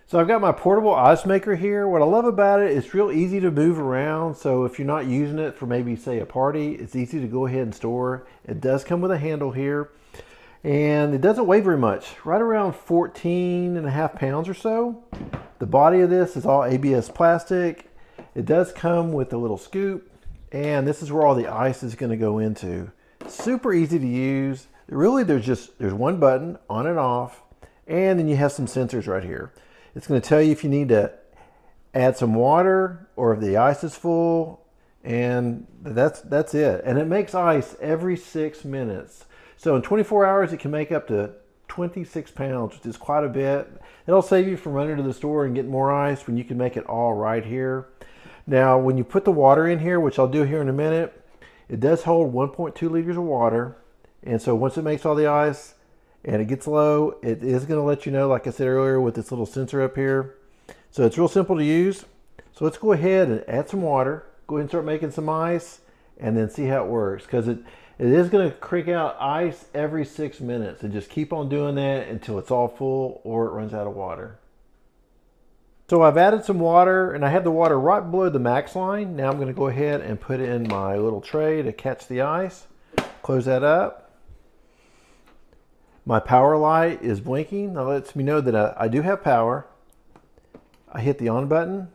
So I've got my portable ice maker here. What I love about it, it's real easy to move around. So if you're not using it for maybe say a party, it's easy to go ahead and store. It does come with a handle here and it doesn't weigh very much, right around 14.5 pounds or so. The body of this is all ABS plastic. It does come with a little scoop and this is where all the ice is going to go into. Super easy to use. Really, there's one button on and off, and then you have some sensors right here. It's going to tell you if you need to add some water or if the ice is full, and that's it. And it makes ice every 6 minutes. So in 24 hours, it can make up to 26 pounds, which is quite a bit. It'll save you from running to the store and getting more ice when you can make it all right here. Now, when you put the water in here, which I'll do here in a minute, it does hold 1.2 liters of water. And so once it makes all the ice and it gets low, it is going to let you know, like I said earlier, with this little sensor up here. So it's real simple to use. So let's go ahead and add some water. Go ahead and start making some ice and then see how it works. Because it is going to crank out ice every 6 minutes. And just keep on doing that until it's all full or it runs out of water. So I've added some water and I have the water right below the max line. Now I'm going to go ahead and put it in my little tray to catch the ice. Close that up. My power light is blinking. That lets me know that I do have power. I hit the on button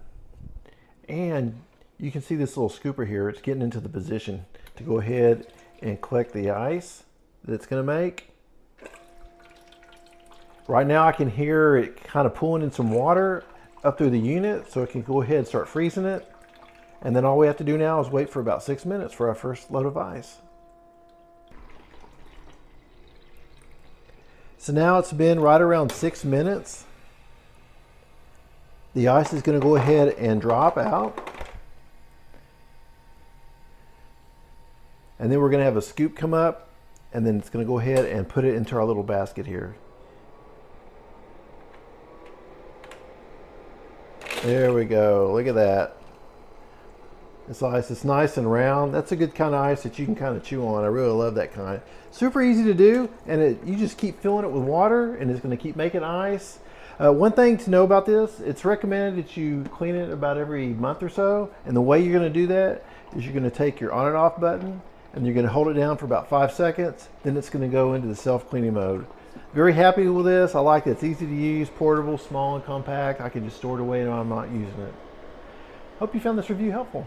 and you can see this little scooper here. It's getting into the position to go ahead and collect the ice that it's going to make. Right now I can hear it kind of pulling in some water up through the unit, so it can go ahead and start freezing it. And then all we have to do now is wait for about 6 minutes for our first load of ice. So now it's been right around 6 minutes. The ice is going to go ahead and drop out. And then we're going to have a scoop come up, and then it's going to go ahead and put it into our little basket here. There we go. Look at that. This ice is nice and round. That's a good kind of ice that you can kind of chew on. I really love that kind. Super easy to do, and you just keep filling it with water, and it's going to keep making ice. One thing to know about this, it's recommended that you clean it about every month or so. And the way you're going to do that is you're going to take your on and off button, and you're going to hold it down for about 5 seconds. Then it's going to go into the self-cleaning mode. Very happy with this. I like it. It's easy to use, portable, small and compact. I can just store it away and I'm not using it. Hope you found this review helpful.